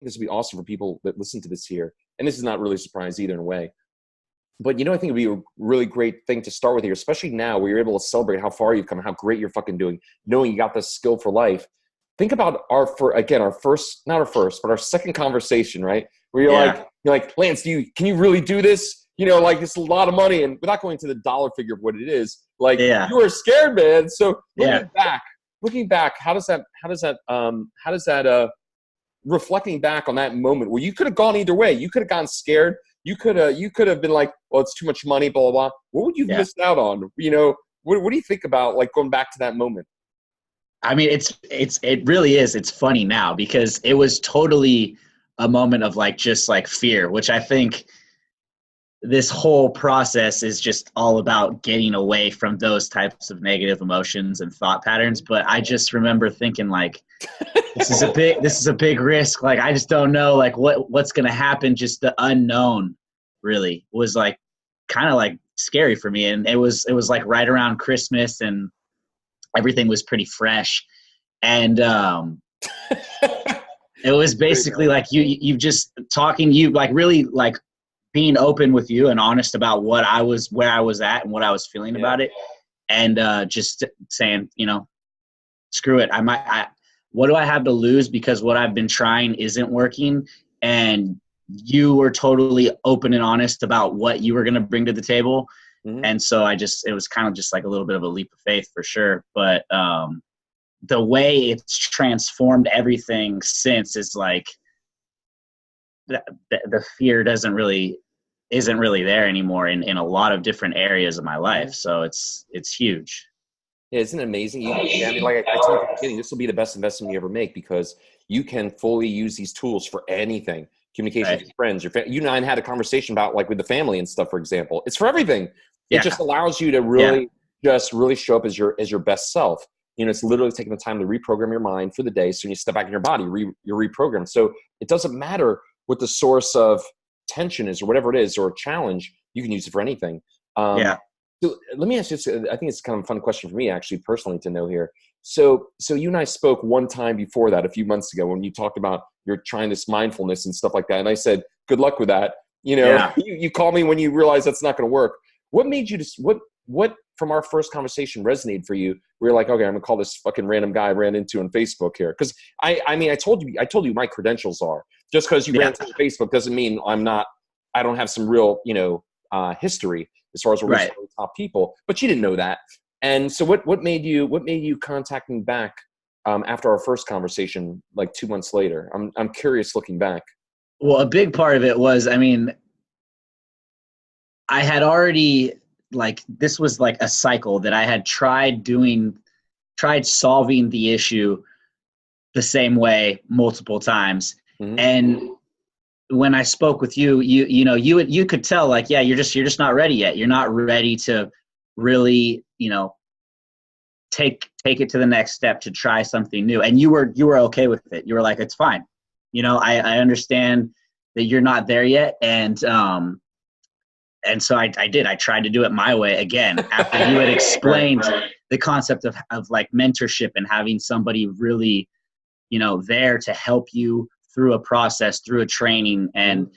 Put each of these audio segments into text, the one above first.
this would be awesome for people that listen to this here. And this is not really a surprise either in a way. But, I think it'd be a really great thing to start with here, especially now where you're able to celebrate how far you've come, how great you're fucking doing, knowing you got this skill for life. Think about our second conversation, right? Where you're like, Lance, can you really do this? It's a lot of money, and without going to the dollar figure of what it is, you were scared, man. So looking back, how does that reflecting back on that moment where you could have gone either way, you could have gone scared, you could have been like, well, it's too much money, blah blah blah. What would you have missed out on? What do you think about going back to that moment? I mean, it really is. It's funny now because it was totally a moment of just fear, which I think this whole process is just all about getting away from those types of negative emotions and thought patterns. But I just remember thinking this is a big risk. I just don't know what's going to happen. Just the unknown really was kind of scary for me. And it was right around Christmas and everything was pretty fresh. And, it was basically you just talking, really being open with you and honest about where I was at and what I was feeling about it. And, just saying, screw it. What do I have to lose? Because what I've been trying isn't working. And you were totally open and honest about what you were going to bring to the table. Mm-hmm. And so it was kind of just a little bit of a leap of faith for sure. But, the way it's transformed everything since is the fear isn't really there anymore in a lot of different areas of my life. So it's huge. Yeah, isn't it amazing? I told you at the beginning, this will be the best investment you ever make because you can fully use these tools for anything. Communication with friends, your family. You and I had a conversation about with the family and stuff, for example. It's for everything. It just allows you to really really show up as your best self. It's literally taking the time to reprogram your mind for the day. So when you step back in your body, you're reprogrammed. So it doesn't matter what the source of tension is or whatever it is or a challenge. You can use it for anything. So let me ask you, I think it's kind of a fun question for me actually personally to know here. So you and I spoke one time before that a few months ago when you talked about you're trying this mindfulness and stuff like that. And I said, good luck with that. You call me when you realize that's not going to work. What made you what from our first conversation resonated for you? We were like, okay, I'm gonna call this fucking random guy I ran into on Facebook here. Cause I told you my credentials are just cause you ran into Facebook doesn't mean I don't have some real, history as far as we're top people, but you didn't know that. And so what made you contact me back after our first conversation, 2 months later? I'm curious looking back. Well, a big part of it was, I had already, this was a cycle that I had tried solving the issue the same way multiple times. Mm-hmm. And when I spoke with you, you could tell you're just not ready yet. You're not ready to really, take it to the next step to try something new. And you were okay with it. You were like, it's fine. I understand that you're not there yet. And so I did. I tried to do it my way again after you had explained the concept of mentorship and having somebody really, there to help you through a process, through a training. And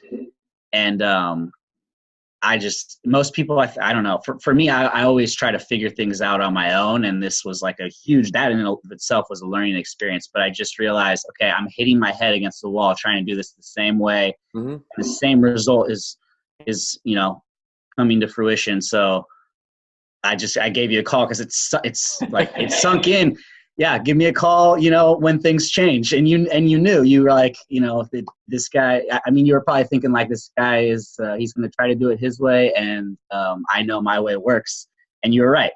most people, I don't know. For me, I always try to figure things out on my own. And this was that in and of itself was a learning experience. But I just realized, okay, I'm hitting my head against the wall, trying to do this the same way. Mm-hmm. The same result is coming to fruition. So I gave you a call because it's sunk in. Yeah, give me a call, when things change. And you knew, you were this guy, you were probably thinking this guy is, he's going to try to do it his way. And I know my way works. And you were right.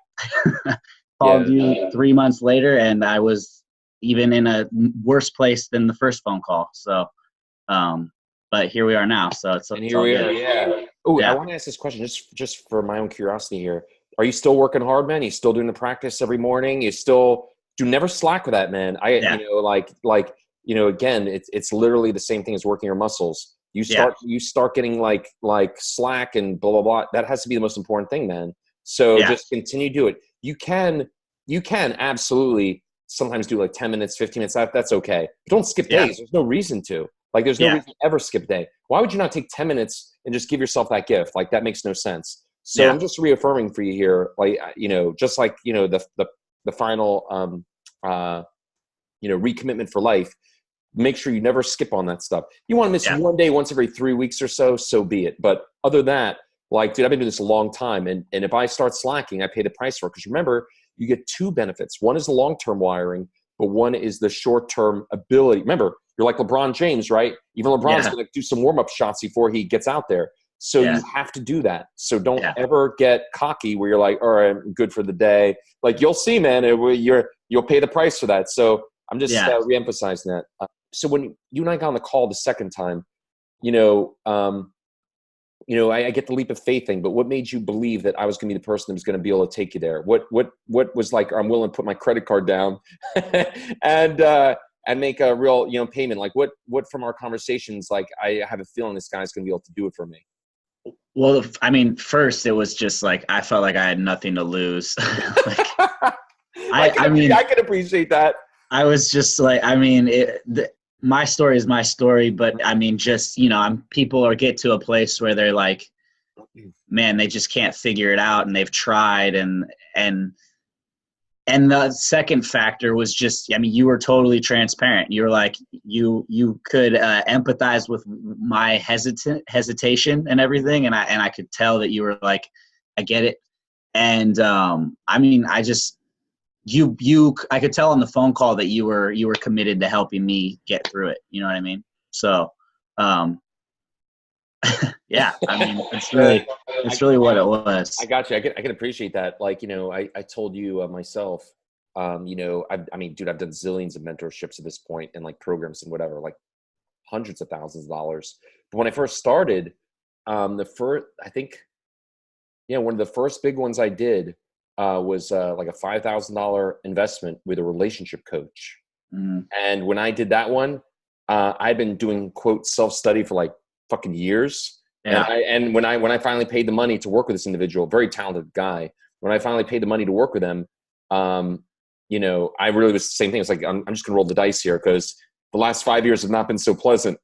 Called you 3 months later and I was even in a worse place than the first phone call. So, but here we are now. So and here we are. Yeah. Oh, I want to ask this question just for my own curiosity here. Are you still working hard, man? You still doing the practice every morning? You still never slack with that, man. Again, it's literally the same thing as working your muscles. You start getting slack and blah, blah, blah. That has to be the most important thing, man. So just continue to do it. You can absolutely sometimes do 10 minutes, 15 minutes. That's okay. But don't skip days. There's no reason to. Like there's no Yeah. reason to ever skip a day. Why would you not take 10 minutes and just give yourself that gift? Like that makes no sense. So Yeah. I'm just reaffirming for you here, like, just like, the final, recommitment for life. Make sure you never skip on that stuff. You want to miss Yeah. one day once every 3 weeks or so be it. But other than that, like, dude, I've been doing this a long time. And if I start slacking, I pay the price for it. Because remember, you get two benefits. One is the long-term wiring, but one is the short-term ability. Remember, you're like LeBron James, right? Even LeBron's going to do some warm-up shots before he gets out there. So you have to do that. So don't ever get cocky where you're like, all right, I'm good for the day. Like you'll see, man, you'll pay the price for that. So I'm just reemphasizing that. So when you and I got on the call the second time, I get the leap of faith thing, but what made you believe that I was going to be the person that was going to be able to take you there? What was like, I'm willing to put my credit card down and make a real, payment? Like what from our conversations, like I have a feeling this guy's going to be able to do it for me. Well, I mean, first it was just like, I felt like I had nothing to lose. I can appreciate that. I was just like, I mean, my story is my story, but I mean, just, people get to a place where they're like, man, they just can't figure it out, and they've tried. And the second factor was just, I mean, you were totally transparent. You were like, you could empathize with my hesitation and everything. And I could tell that you were like, I get it. And I mean, I could tell on the phone call that you were committed to helping me get through it. You know what I mean? So, yeah, I mean, it's really what it was. I got you. I can appreciate that. Like, I told you myself, I mean, dude, I've done zillions of mentorships at this point and like programs and whatever, like hundreds of thousands of dollars. But when I first started, one of the first big ones I did was like a $5,000 investment with a relationship coach. Mm. And when I did that one, I'd been doing quote self-study for like fucking years. Yeah. And when I finally paid the money to work with this individual, very talented guy, when I finally paid the money to work with him, I really was the same thing. It's like, I'm just gonna roll the dice here because the last 5 years have not been so pleasant.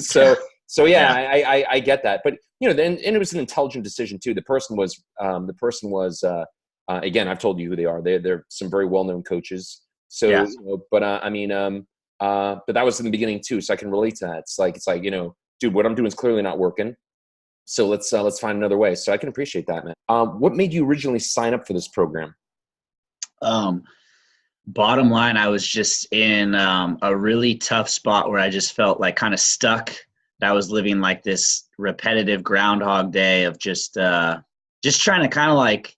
So yeah. I get that. But then it was an intelligent decision too. The person was again, I've told you who they are. They're some very well-known coaches. So, yeah. But that was in the beginning too. So I can relate to that. It's like, dude, what I'm doing is clearly not working. So let's find another way. So I can appreciate that, man. What made you originally sign up for this program? Bottom line, I was just in a really tough spot where I just felt like kind of stuck. I was living like this repetitive Groundhog Day of just trying to kind of like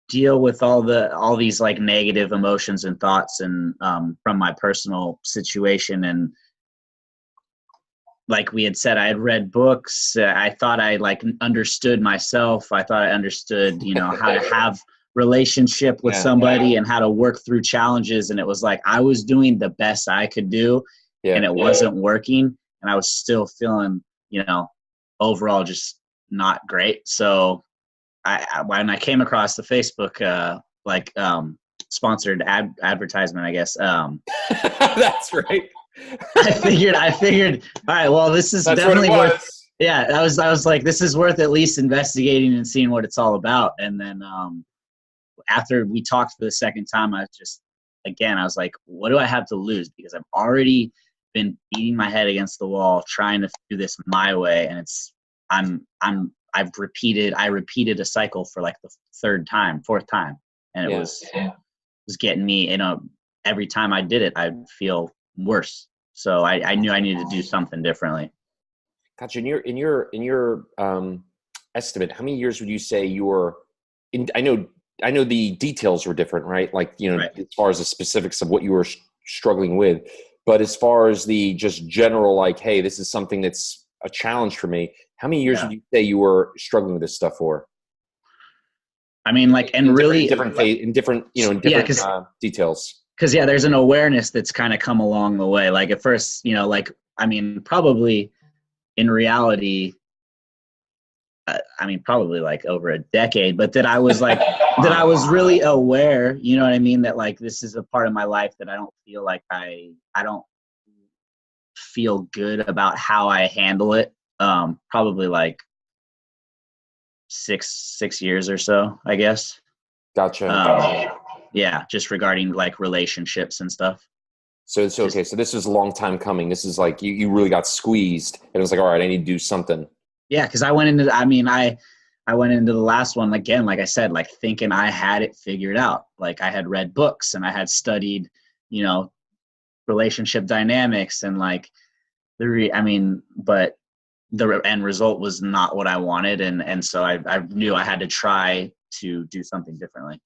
deal with all these like negative emotions and thoughts and from my personal situation. And like we had said, I had read books. I thought I like understood myself. I thought I understood, how to have relationship with somebody and how to work through challenges. And it was like, I was doing the best I could do and it wasn't working. And I was still feeling, overall just not great. So when I came across the Facebook, sponsored advertisement, I guess. That's right. I figured, all right, well, this is definitely worth, I was like, this is worth at least investigating and seeing what it's all about. And then after we talked for the second time, I was like, what do I have to lose? Because I've already been beating my head against the wall, trying to do this my way. And I repeated a cycle for like the fourth time. And it was getting me, every time I did it, I'd feel worse. So I knew I needed to do something differently. Gotcha. In your estimate, how many years would you say you were in? I know the details were different, right? Like, right. As far as the specifics of what you were struggling with, but as far as the just general, like, hey, this is something that's a challenge for me. How many years would you say you were struggling with this stuff for? I mean, like, and really different details. Because there's an awareness that's kind of come along the way. Like at first, probably in reality, probably like over a decade, but that I was like, that I was really aware, you know what I mean? That like, this is a part of my life that I don't feel like I don't feel good about how I handle it. Probably like six years or so, I guess. Gotcha. Yeah, just regarding like relationships and stuff. So Just okay. So this is a long time coming. This is like you really got squeezed, and it was like, all right, I need to do something. yeah, because I went into I went into the last one again, like I said, like thinking I had it figured out. Like I had read books and I had studied, you know, relationship dynamics and like but the end result was not what I wanted, and so I knew I had to try to do something differently.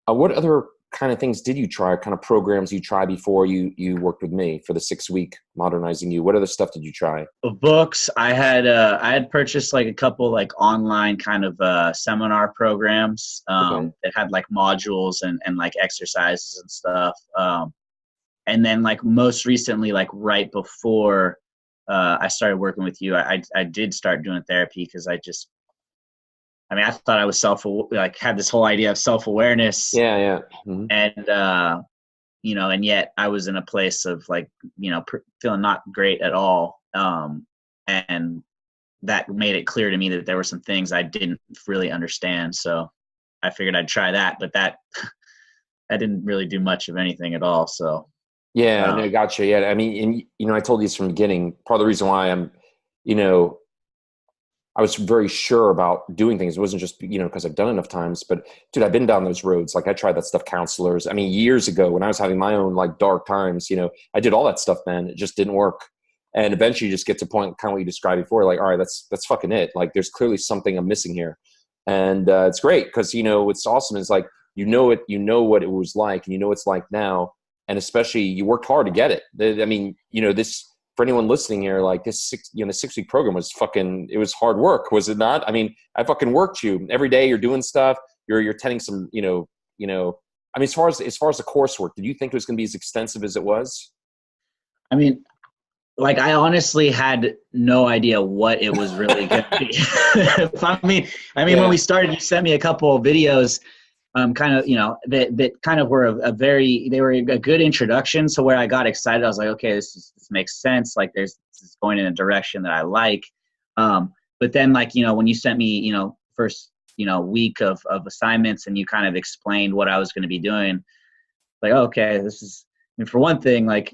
What other kind of things did you try? Kind of programs you tried before you worked with me for the 6 week modernizing you? What other stuff did you try? Books, I had purchased like a couple like online kind of seminar programs Okay. that had like modules and like exercises and stuff. And then like most recently, like right before I started working with you, I did start doing therapy because I thought I was had this whole idea of self-awareness, Yeah. Hmm. and and yet I was in a place of like, feeling not great at all. And that made it clear to me that there were some things I didn't really understand. So I figured I'd try that, but that didn't really do much of anything at all. So, Yeah, um, no, gotcha. Yeah, I mean, and I told you this from the beginning. Part of the reason why you know, I was very sure about doing things. It wasn't just, because I've done it enough times, but dude, I've been down those roads. Like I tried that stuff, counselors. I mean, years ago when I was having my own like dark times, I did all that stuff, man. It just didn't work. And eventually you just get to a point, kind of what you described before, like, all right, that's fucking it. Like there's clearly something I'm missing here. And it's great because, what's awesome is like, what it was like and what it's like now. And especially you worked hard to get it. I mean, this, for anyone listening here, like this the 6 week program was it was hard work, was it not? I mean, I fucking worked you every day. You're doing stuff. You're attending some, I mean, as far as the coursework, did you think it was going to be as extensive as it was? I mean, like I honestly had no idea what it was really going to be. When Yeah. we started, you sent me a couple of videos, kind of, that kind of were they were a good introduction. So where I got excited, I was like, okay, this makes sense. Like this is going in a direction that I like. But then like, when you sent me, first, week of assignments and you kind of explained what I was going to be doing, like, oh, okay, for one thing, like,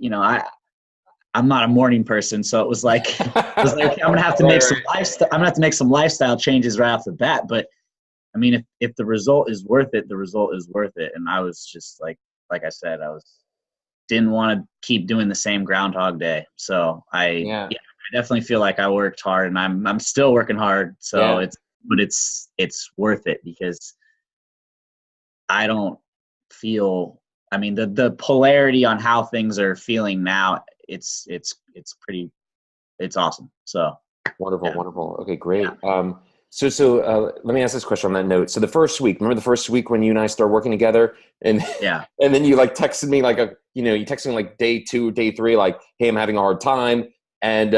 I'm not a morning person. So it was like, I'm going to have to make some lifestyle changes right off the bat. But I mean, if the result is worth it, the result is worth it. And I was just like I said, didn't want to keep doing the same Groundhog Day. So Yeah. I definitely feel like I worked hard, and I'm still working hard. So Yeah. it's worth it because I don't feel, the polarity on how things are feeling now, it's awesome. So Wonderful, yeah. wonderful. Okay, great. Yeah. So let me ask this question on that note. So the first week, remember the first week when you and I started working together, and Yeah. and then you like texted me you texted me like day 2, day 3, like, hey, I'm having a hard time, and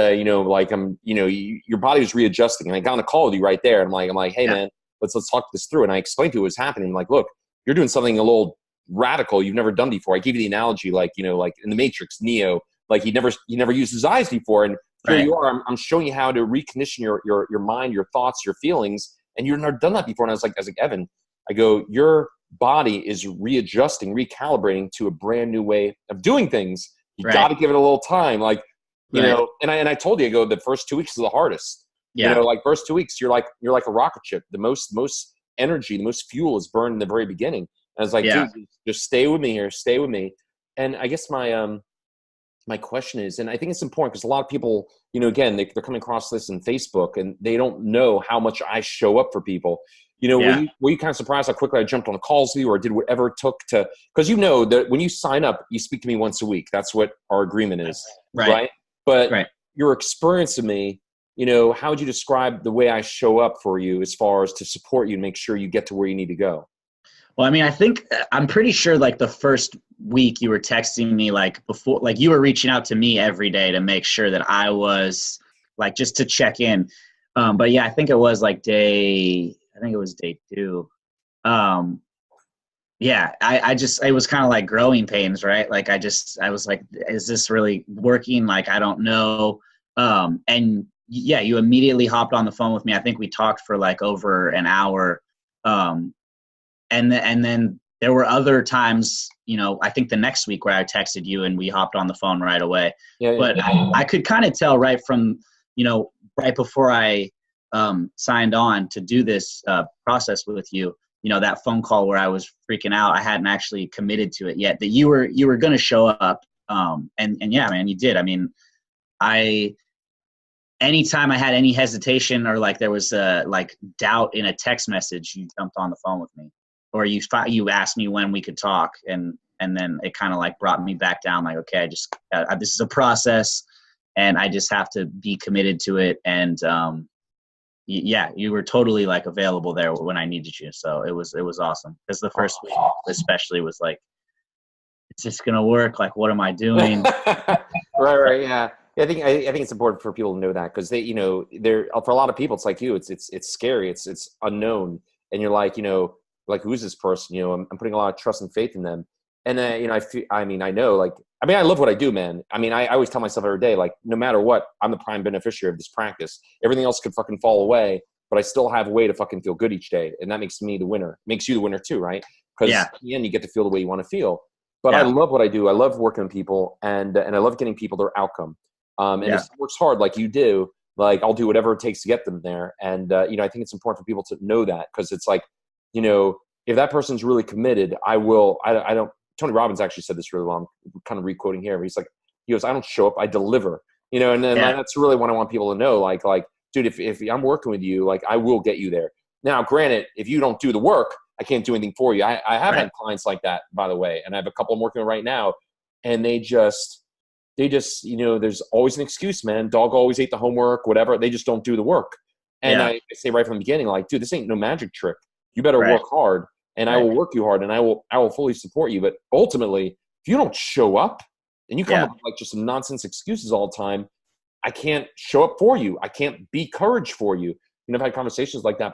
like your body was readjusting, and I got on a call with you right there, and I'm like, hey Yeah. man, let's talk this through, and I explained to you what was happening. I'm like, look, you're doing something a little radical you've never done before. I gave you the analogy, like like in the Matrix, Neo, like he never used his eyes before, and here Right. you are. I'm showing you how to recondition your mind, your thoughts, your feelings, and you've never done that before. And I was like, Evan, I go, your body is readjusting, recalibrating to a brand new way of doing things. You Right. got to give it a little time, like Right. And I told you, I go, the first 2 weeks is the hardest. Yeah. Like first 2 weeks, you're like a rocket ship. The most energy, the most fuel is burned in the very beginning. And I was like, Yeah. dude, just stay with me here, stay with me. And I guess my question is, and I think it's important because a lot of people, again, they're coming across this in Facebook and they don't know how much I show up for people. Yeah. Were you kind of surprised how quickly I jumped on calls with you or did whatever it took to, because that when you sign up, you speak to me once a week. That's what our agreement is, Right. right? But Right. your experience of me, how would you describe the way I show up for you as far as to support you and make sure you get to where you need to go? Well, I'm pretty sure like the first week you were texting me like before, like you were reaching out to me every day to make sure that I was like, just to check in. But yeah, I think it was day 2. Um, yeah, I just, it was kind of like growing pains, right? Like I was like, is this really working? Like, I don't know. And yeah, you immediately hopped on the phone with me. I think we talked for like over an hour. Um, and then there were other times, I think the next week where I texted you and we hopped on the phone right away. Yeah, yeah. But I could kind of tell right from, right before I signed on to do this process with you, that phone call where I was freaking out, I hadn't actually committed to it yet, that you were going to show up. And yeah, man, you did. I mean, I, anytime I had any hesitation or like there was like doubt in a text message, you jumped on the phone with me, or you asked me when we could talk, and then it kind of like brought me back down. Like, okay, I just this is a process, and I just have to be committed to it. And yeah, you were totally like available there when I needed you, so it was awesome. Because the first week especially was like, is this gonna work? Like, what am I doing? Right, yeah. Yeah, I think it's important for people to know that, because they, they're, for a lot of people, it's like you, it's scary, it's unknown, and you're like, like, who's this person? I'm putting a lot of trust and faith in them, and I feel, I know, like, I love what I do, man. I always tell myself every day, like, no matter what, I'm the prime beneficiary of this practice. Everything else could fucking fall away, but I still have a way to fucking feel good each day, and that makes me the winner. Makes you the winner too, right? Because Yeah, in the end, you get to feel the way you want to feel. But I yeah, love what I do. I love working with people, and I love getting people their outcome. And if yeah, someone works hard like you do, like, I'll do whatever it takes to get them there. And I think it's important for people to know that, because it's like, if that person's really committed, I will. I don't. Tony Robbins actually said this really well. I'm kind of re-quoting here. He goes, I don't show up, I deliver. And then yeah, that's really what I want people to know. Like, dude, if I'm working with you, like, I will get you there. Now, granted, if you don't do the work, I can't do anything for you. I have right, had clients like that, by the way, and I have a couple I'm working with right now, and they just, there's always an excuse, man. Dog always ate the homework, whatever. They just don't do the work. And yeah, I say right from the beginning, like, dude, this ain't no magic trick. You better right, work hard, and I right, will work you hard, and I will fully support you. But ultimately, if you don't show up and you come yeah, up with like just some nonsense excuses all the time, I can't show up for you. I can't be courage for you. I've had conversations like that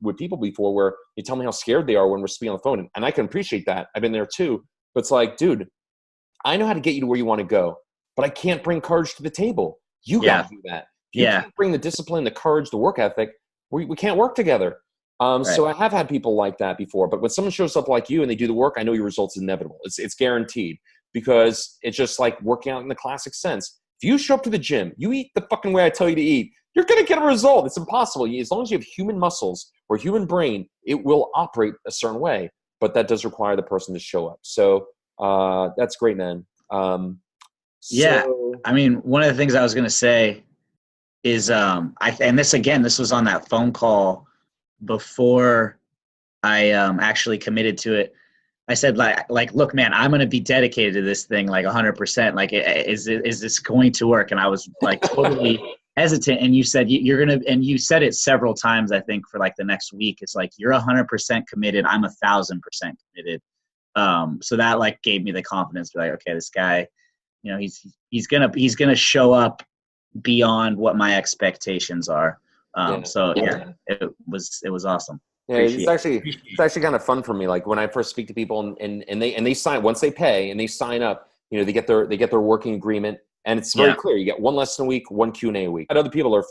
with people before, where they tell me how scared they are when we're speaking on the phone. And I can appreciate that. I've been there too. But it's like, dude, I know how to get you to where you want to go, but I can't bring courage to the table. You got yeah, to do that. If you yeah, can't bring the discipline, the courage, the work ethic, we can't work together. right, So I have had people like that before, but when someone shows up like you and they do the work, I know your results is inevitable. It's guaranteed, because it's just like working out in the classic sense. If you show up to the gym, you eat the fucking way I tell you to eat, you're going to get a result. It's impossible. As long as you have human muscles or human brain, it will operate a certain way, but that does require the person to show up. So that's great, man. Um, yeah. so I mean, one of the things I was gonna say is and this again, this was on that phone call before I actually committed to it. I said, like, look, man, I'm gonna be dedicated to this thing like 100%. Like, is this going to work? And I was like totally hesitant. And you said you're gonna, and you said it several times, I think, for like the next week. It's like, you're 100% committed. I'm 1,000% committed. So that like gave me the confidence to be like, okay, this guy, he's gonna show up beyond what my expectations are. yeah, So yeah, it was awesome. yeah. It's Appreciate actually it's actually kind of fun for me. Like, when I first speak to people, and they sign, once they pay and they sign up, they get their working agreement, and it's very Yeah, clear. You get one lesson a week, one Q&A a week. And other people are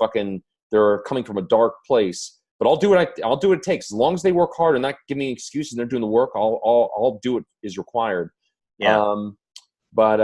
they're coming from a dark place, but I'll do what it takes, as long as they work hard and not give me excuses. And they're doing the work. I'll do what is required. yeah, Um, but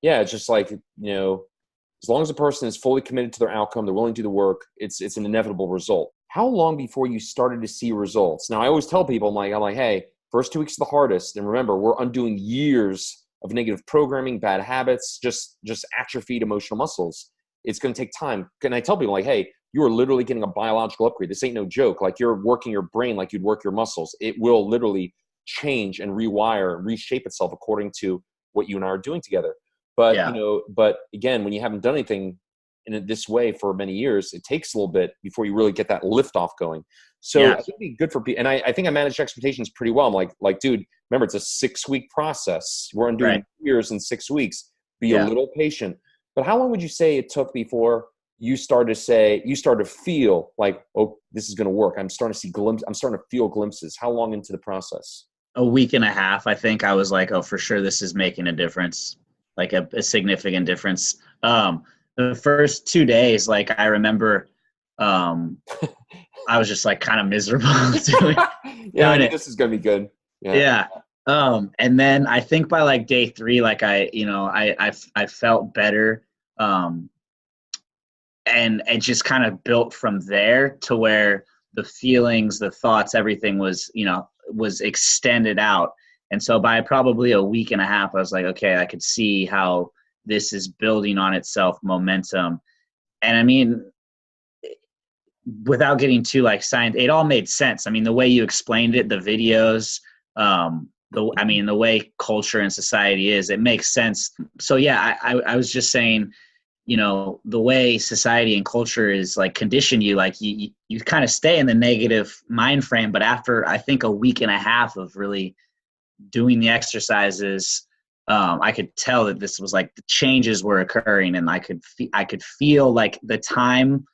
yeah, it's just like, as long as a person is fully committed to their outcome, they're willing to do the work, it's an inevitable result. How long before you started to see results? Now, I always tell people, I'm like, hey, first 2 weeks are the hardest. And remember, we're undoing years of negative programming, bad habits, just atrophied emotional muscles. It's going to take time. And I tell people, like, hey, you are literally getting a biological upgrade. This ain't no joke. Like, you're working your brain like you'd work your muscles. It will literally change and rewire and reshape itself according to what you and I are doing together. But yeah, but again, when you haven't done anything in this way for many years, it takes a little bit before you really get that lift off going. So I yeah. think it'd be good for people, and I think I managed expectations pretty well. I'm like, dude, remember, it's a 6-week process. We're Right. undoing years in 6 weeks. Be a Yeah. little patient. But how long would you say it took before you started to feel like, oh, this is going to work? I'm starting to feel glimpses. How long into the process? a week and a half, I think I was like, oh, for sure, this is making a difference, like a significant difference. The first 2 days, like I remember, um, I was just like kind of miserable Yeah, I doing knew it. this is gonna be good. Yeah. Yeah. And then I think by like day 3, like I felt better. Um, and it just kind of built from there to where the feelings, the thoughts, everything was, was extended out. And so by probably a week and a half, I was like, okay, I could see how this is building on itself momentum. And I mean, without getting too like science, it all made sense. I mean, the way you explained it, the videos, the way culture and society is, it makes sense. So yeah, I was just saying, the way society and culture is like condition you, like you kind of stay in the negative mind frame. But after I think a week and a half of really doing the exercises, I could tell that this was like the changes were occurring, and I could feel like the time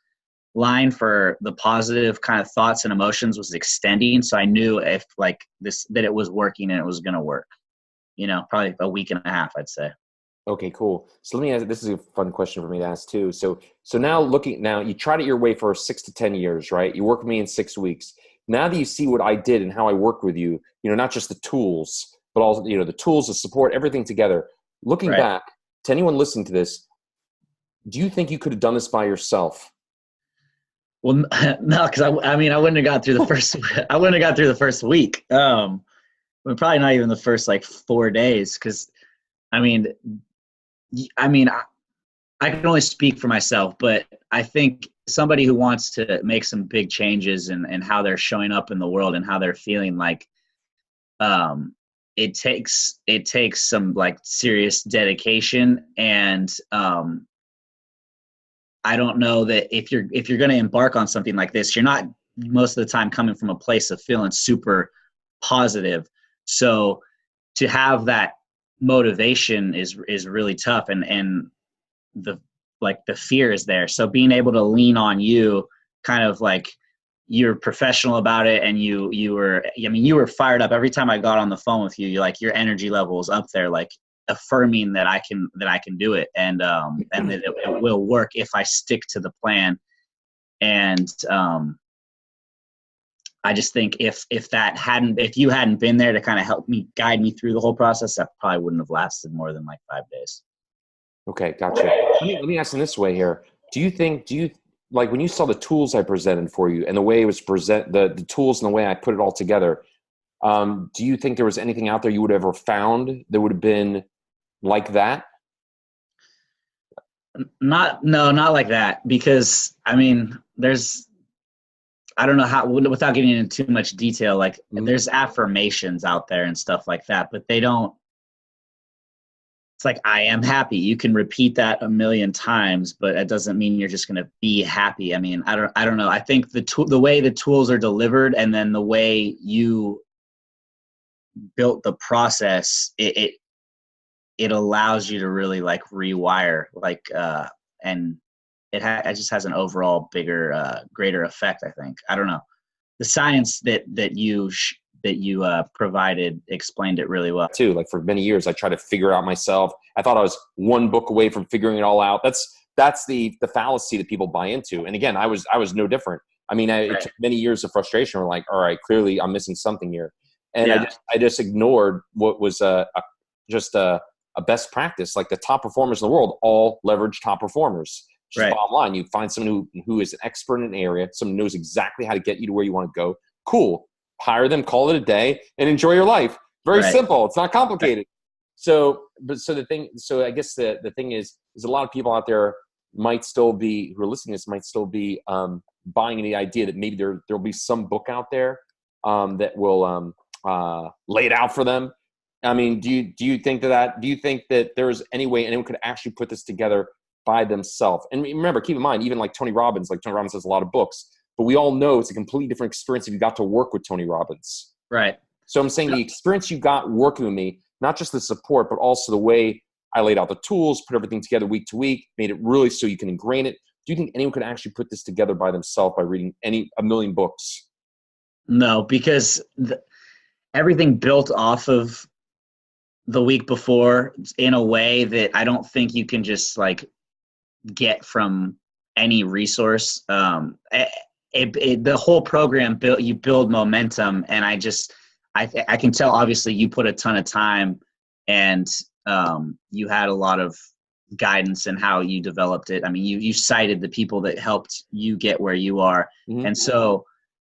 line for the positive kind of thoughts and emotions was extending. So I knew if like this, that it was working and it was going to work, probably a week and a half, I'd say. Okay, cool. So let me ask, this is a fun question for me to ask too. So now you tried it your way for 6 to 10 years, right? You worked with me in 6 weeks. Now that you see what I did and how I work with you, not just the tools, but also, the tools, the support, everything together. Looking Right. back, to anyone listening to this, do you think you could have done this by yourself? Well, no, because I mean, I wouldn't have got through the first. I wouldn't have got through the first week. But probably not even the first like 4 days, because I mean, I can only speak for myself, but I think somebody who wants to make some big changes and how they're showing up in the world and how they're feeling, like, um, it takes some like serious dedication. And I don't know that if you're going to embark on something like this, you're not most of the time coming from a place of feeling super positive. So to have that motivation is really tough, and the the fear is there. So being able to lean on you, kind of like, you're professional about it, and you were fired up every time I got on the phone with you. You like, your energy level is up there, like affirming that I can do it, and that it will work if I stick to the plan. And I just think if you hadn't been there to kind of help me, guide me through the whole process, that probably wouldn't have lasted more than like 5 days. Okay, gotcha. Let me ask in this way here. Do you like when you saw the tools I presented for you and the way it was the tools and the way I put it all together, do you think there was anything out there you would have ever found that would have been like that? Not like that, because I mean, I don't know how, without getting into too much detail, like there's affirmations out there and stuff like that, but they don't, it's like, I am happy. You can repeat that a million times, but it doesn't mean you're just going to be happy. I mean, I don't know. I think the way the tools are delivered, and then the way you built the process, it allows you to really like rewire, like, and it just has an overall bigger, greater effect, I think. I don't know. The science that you provided explained it really well. Too, like for many years, I tried to figure out myself. I thought I was one book away from figuring it all out. That's the fallacy that people buy into. And again, I was no different. I mean, it took many years of frustration. We're like, all right, clearly I'm missing something here. And Yeah. I just ignored what was just a best practice. Like the top performers in the world all leverage top performers. Just Right. bottom line, you find someone who is an expert in an area, someone who knows exactly how to get you to where you want to go. Cool. Hire them, call it a day, and enjoy your life. Very simple. It's not complicated. So I guess the thing is a lot of people out there might still be, who are listening to this, might still be buying the idea that maybe there'll be some book out there that will lay it out for them. I mean, do you think that do you think that there's any way anyone could actually put this together by themselves? And remember, keep in mind, even like Tony Robbins has a lot of books, but we all know it's a completely different experience if you got to work with Tony Robbins. Right. So I'm saying the experience you got working with me, not just the support, but also the way I laid out the tools, put everything together week to week, made it really so you can ingrain it. Do you think anyone could actually put this together by themselves by reading a million books? No, because everything built off of the week before in a way that I don't think you can just like get from any resource. The whole program you build momentum, and I can tell obviously you put a ton of time, and you had a lot of guidance in how you developed it. I mean, you cited the people that helped you get where you are. Mm-hmm. And so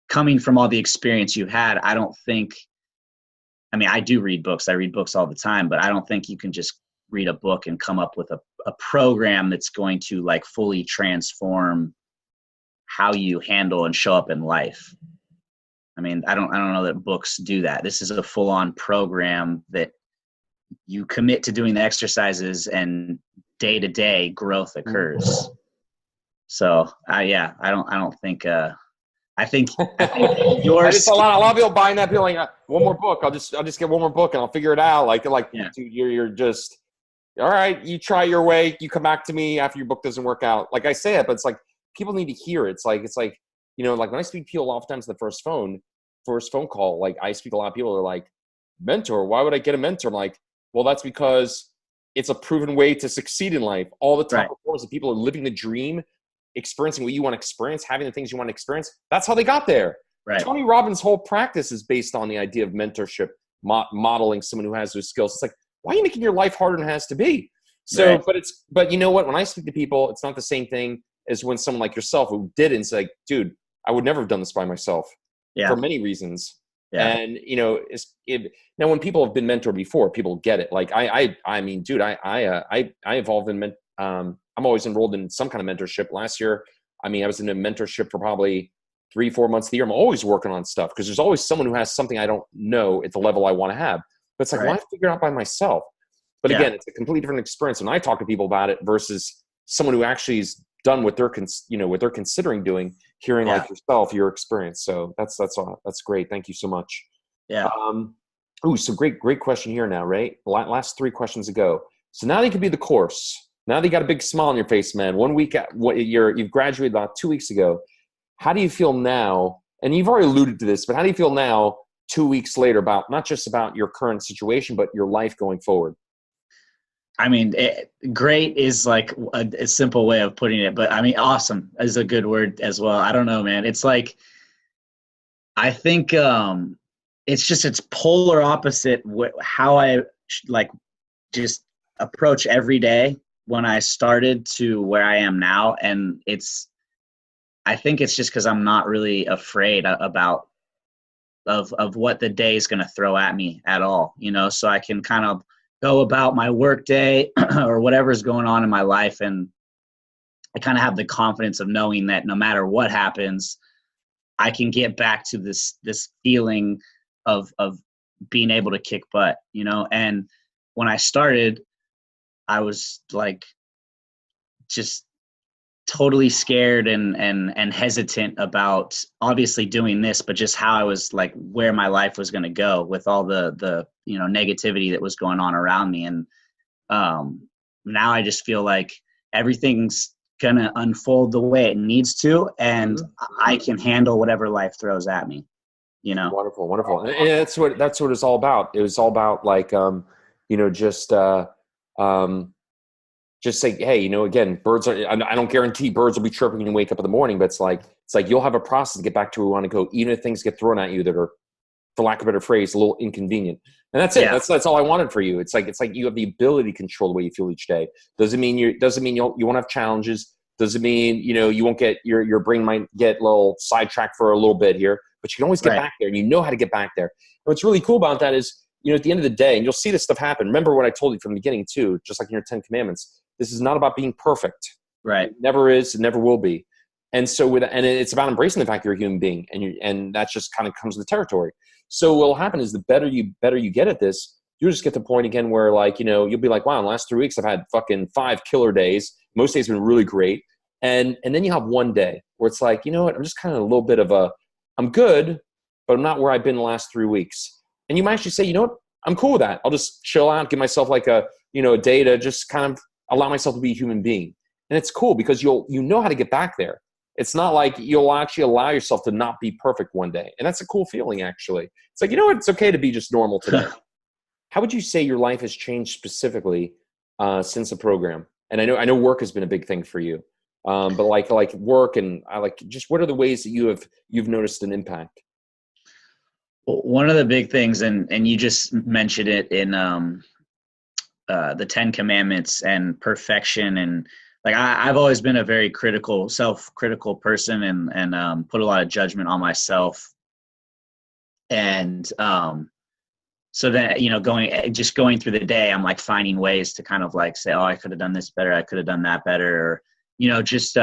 coming from all the experience you had, I do read books. I read books all the time, but I don't think you can just read a book and come up with a program that's going to like fully transform how you handle and show up in life. I mean, I don't know that books do that. This is a full-on program that you commit to doing the exercises, and day-to-day growth occurs. So I don't think I think yours. A lot of people buying that, feeling one more book. I'll just get one more book and I'll figure it out. Yeah. Dude, you're just all right. You try your way. You come back to me after your book doesn't work out. Like I say it, but it's like people need to hear it. It's like like when I speak to people oftentimes the first phone call, like I speak to a lot of people are like, mentor, why would I get a mentor? I'm like, well, that's because it's a proven way to succeed in life. All the top performers, people are living the dream, experiencing what you want to experience, having the things you want to experience. That's how they got there. Right. Tony Robbins' whole practice is based on the idea of mentorship, modeling someone who has those skills. It's like, why are you making your life harder than it has to be? So, right. But you know what? When I speak to people, it's not the same thing as when someone like yourself who did it and say, dude, I would never have done this by myself for many reasons. Yeah. And now when people have been mentored before, people get it. Like I mean, dude, I evolved in I'm always enrolled in some kind of mentorship. Last year, I was in a mentorship for probably 3-4 months of the year. I'm always working on stuff because there's always someone who has something I don't know at the level I want to have. But it's like, why figure it out by myself? But again, it's a completely different experience when I talk to people about it versus someone who actually has done what they're considering doing, hearing like yourself, your experience. So that's great. Thank you so much. Yeah. So great question here now, right? Last 3 questions ago. So now they could be the course. Now they got a big smile on your face, man. 1 week, you've graduated about 2 weeks ago. How do you feel now? And you've already alluded to this, but how do you feel now, 2 weeks later, about not just about your current situation, but your life going forward? I mean, great is like a simple way of putting it, but I mean, awesome is a good word as well. I don't know, man. It's like, I think it's polar opposite how I like just approach every day when I started to where I am now. And I think it's just because I'm not really afraid of what the day is going to throw at me at all, so I can kind of go about my work day or whatever's going on in my life. And I kind of have the confidence of knowing that no matter what happens, I can get back to this feeling of being able to kick butt, and when I started, I was like, just totally scared and hesitant about obviously doing this, but just how I was like, where my life was going to go with all the negativity that was going on around me. And now I just feel like everything's going to unfold the way it needs to, and I can handle whatever life throws at me, Wonderful. And that's what it's all about. It was all about like, just say, hey, again, birds are, I don't guarantee birds will be chirping when you wake up in the morning, but it's like you'll have a process to get back to where you want to go, even if things get thrown at you that are, for lack of a better phrase, a little inconvenient. And that's it. That's all I wanted for you. It's like you have the ability to control the way you feel each day. Doesn't mean you won't have challenges. Doesn't mean, you won't get, your brain might get a little sidetracked for a little bit here, but you can always get back there, and you know how to get back there. And what's really cool about that is, at the end of the day, and you'll see this stuff happen. Remember what I told you from the beginning too, just like in your 10 Commandments. This is not about being perfect. Right. It never is. It never will be. And so and it's about embracing the fact you're a human being, and that just kind of comes with the territory. So what will happen is the better you get at this, you'll just get to the point again where like, you'll be like, wow, in the last 3 weeks, I've had fucking 5 killer days. Most days have been really great. And then you have one day where it's like, I'm just kind of a little bit of I'm good, but I'm not where I've been the last 3 weeks. And you might actually say, I'm cool with that. I'll just chill out, give myself like a day to just kind of allow myself to be a human being. And it's cool because you know how to get back there. It's not like you'll actually allow yourself to not be perfect one day. And that's a cool feeling, actually. It's like, you know what? It's okay to be just normal today. How would you say your life has changed specifically since the program? And I know work has been a big thing for you, but like work and just what are the ways that you've noticed an impact? Well, one of the big things, and you just mentioned it in the 10 Commandments and perfection, and like I've always been a very self-critical person, and put a lot of judgment on myself, and so that, going through the day, I'm like finding ways to kind of like say, oh, I could have done this better, I could have done that better, or just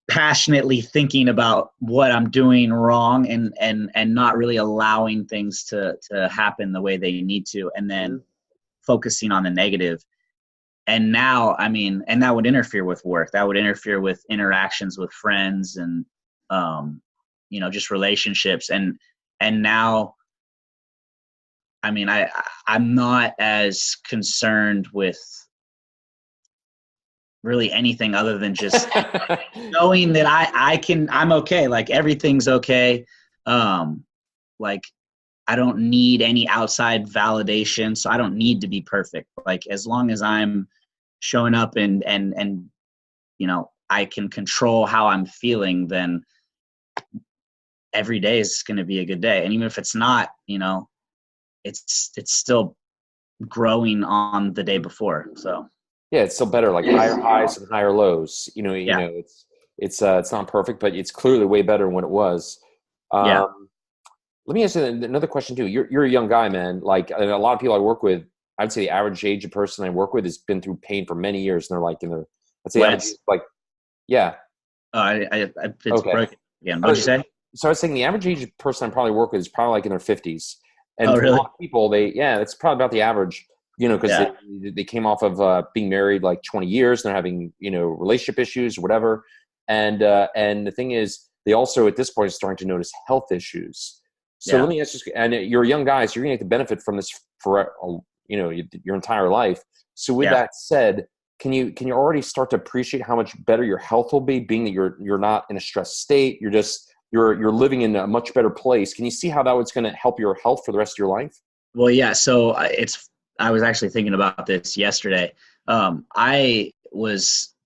passionately thinking about what I'm doing wrong, and not really allowing things to happen the way they need to, and then focusing on the negative. And now, and that would interfere with work. That would interfere with interactions with friends and, just relationships. And now, I'm not as concerned with really anything other than just knowing that I'm okay. Like everything's okay. Like I don't need any outside validation, so I don't need to be perfect. Like as long as I'm showing up and I can control how I'm feeling, then every day is going to be a good day. And even if it's not, it's still growing on the day before. So yeah, it's still better, like higher highs and higher lows. It's not perfect, but it's clearly way better than what it was. Let me ask you another question too. You're a young guy, man. Like, and a lot of people I work with, I'd say the average age of person I work with has been through pain for many years, and they're like in their, I'd say average, like, yeah. It's okay. broken again. What'd you say? So I was saying the average age of person I probably work with is probably like in their 50s, and for really? a lot of people, it's probably about the average. Because they came off of being married like 20 years, and they're having relationship issues or whatever, and the thing is, they also at this point are starting to notice health issues. So let me ask you, and you're a young guy, so you're going to get the benefit from this for your entire life. So with that said, can you already start to appreciate how much better your health will be, being that you're not in a stressed state, you're living in a much better place? Can you see how that was going to help your health for the rest of your life? Well, yeah. So I was actually thinking about this yesterday. What I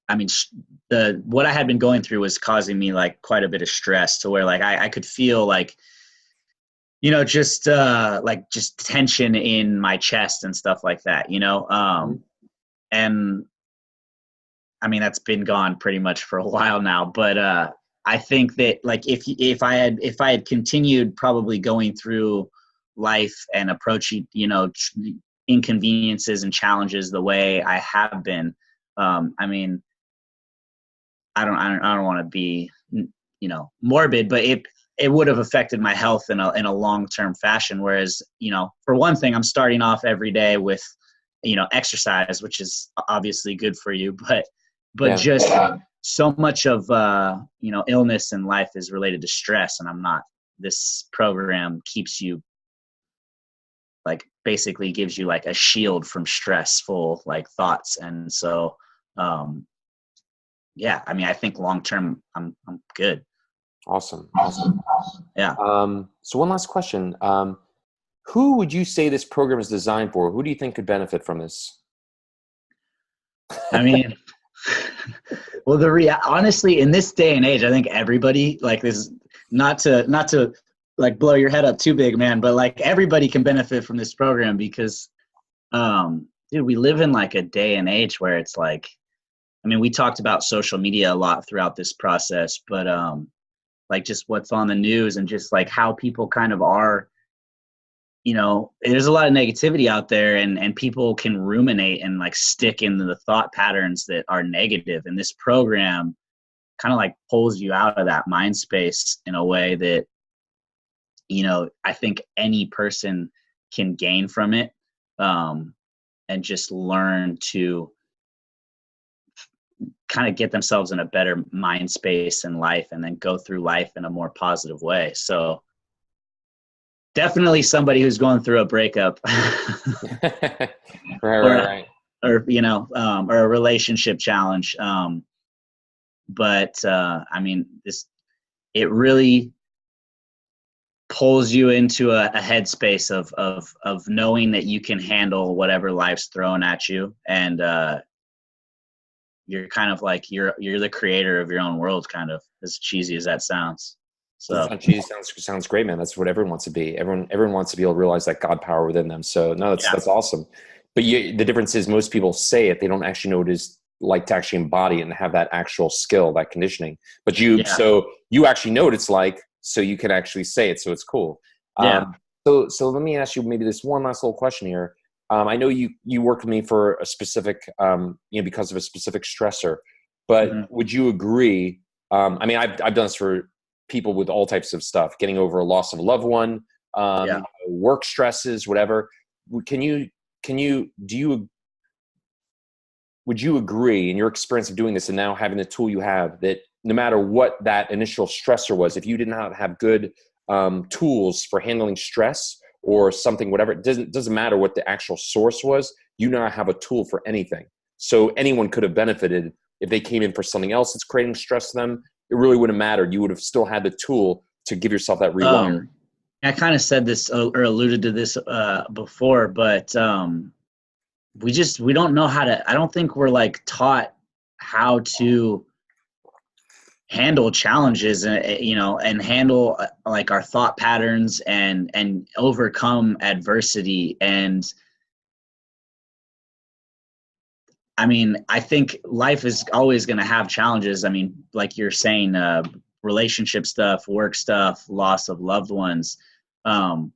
had been going through was causing me like quite a bit of stress, to where like I could feel like, just tension in my chest and stuff like that, and that's been gone pretty much for a while now. But I think that like if I had continued probably going through life and approaching, inconveniences and challenges the way I have been, I don't want to be, morbid, but it would have affected my health in a long-term fashion. Whereas, for one thing, I'm starting off every day with, exercise, which is obviously good for you, but just so much of, illness in life is related to stress, and this program keeps you, like basically gives you like a shield from stressful like thoughts. And so, I think long-term I'm good. Awesome. Yeah. So one last question. Who would you say this program is designed for? Who do you think could benefit from this? Well, honestly, in this day and age, I think everybody, like, this, not to like blow your head up too big, man, but like everybody can benefit from this program, because, dude, we live in like a day and age where it's like, we talked about social media a lot throughout this process, but like just what's on the news and just like how people kind of are, there's a lot of negativity out there, and people can ruminate and like stick in the thought patterns that are negative. And this program kind of like pulls you out of that mind space in a way that, I think any person can gain from it, and just learn to kind of get themselves in a better mind space in life, and then go through life in a more positive way. So definitely somebody who's going through a breakup right. or a relationship challenge. But I mean, it really pulls you into a headspace of knowing that you can handle whatever life's thrown at you, and you're kind of like you're the creator of your own world, kind of, as cheesy as that sounds. So Sounds great, man. That's what everyone wants to be. Everyone wants to be able to realize that God power within them. So no, that's awesome. But the difference is most people say it, they don't actually know what it is like to actually embody it and have that actual skill, that conditioning. But so you actually know what it's like, so you can actually say it. So it's cool. Yeah. So let me ask you maybe this one last little question here. I know you worked with me for a specific, because of a specific stressor, but would you agree? I mean, I've done this for people with all types of stuff, getting over a loss of a loved one, work stresses, whatever. Would you agree, in your experience of doing this and now having the tool you have, that no matter what that initial stressor was, if you did not have good tools for handling stress or something, whatever, it doesn't matter what the actual source was, you now have a tool for anything. So anyone could have benefited if they came in for something else that's creating stress to them. It really wouldn't matter. You would have still had the tool to give yourself that rewire. I kind of said this or alluded to this before, but we don't know how to. I don't think we're like taught how to handle challenges, and handle like our thought patterns and overcome adversity. And I mean, I think life is always going to have challenges. I mean, like you're saying, relationship stuff, work stuff, loss of loved ones, and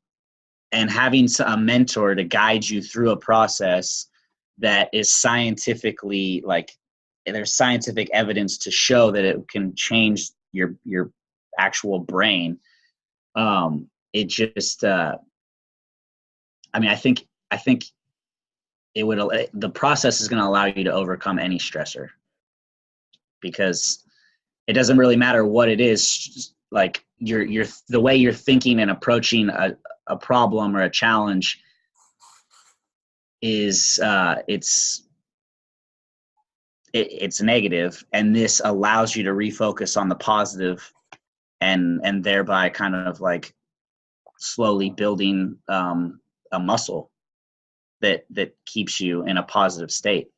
having a mentor to guide you through a process that is scientifically, like, there's scientific evidence to show that it can change your actual brain. It just, I mean, I think the process is going to allow you to overcome any stressor, because it doesn't really matter what it is. Like the way you're thinking and approaching a problem or a challenge is it's negative, and this allows you to refocus on the positive, and thereby kind of like slowly building a muscle that keeps you in a positive state.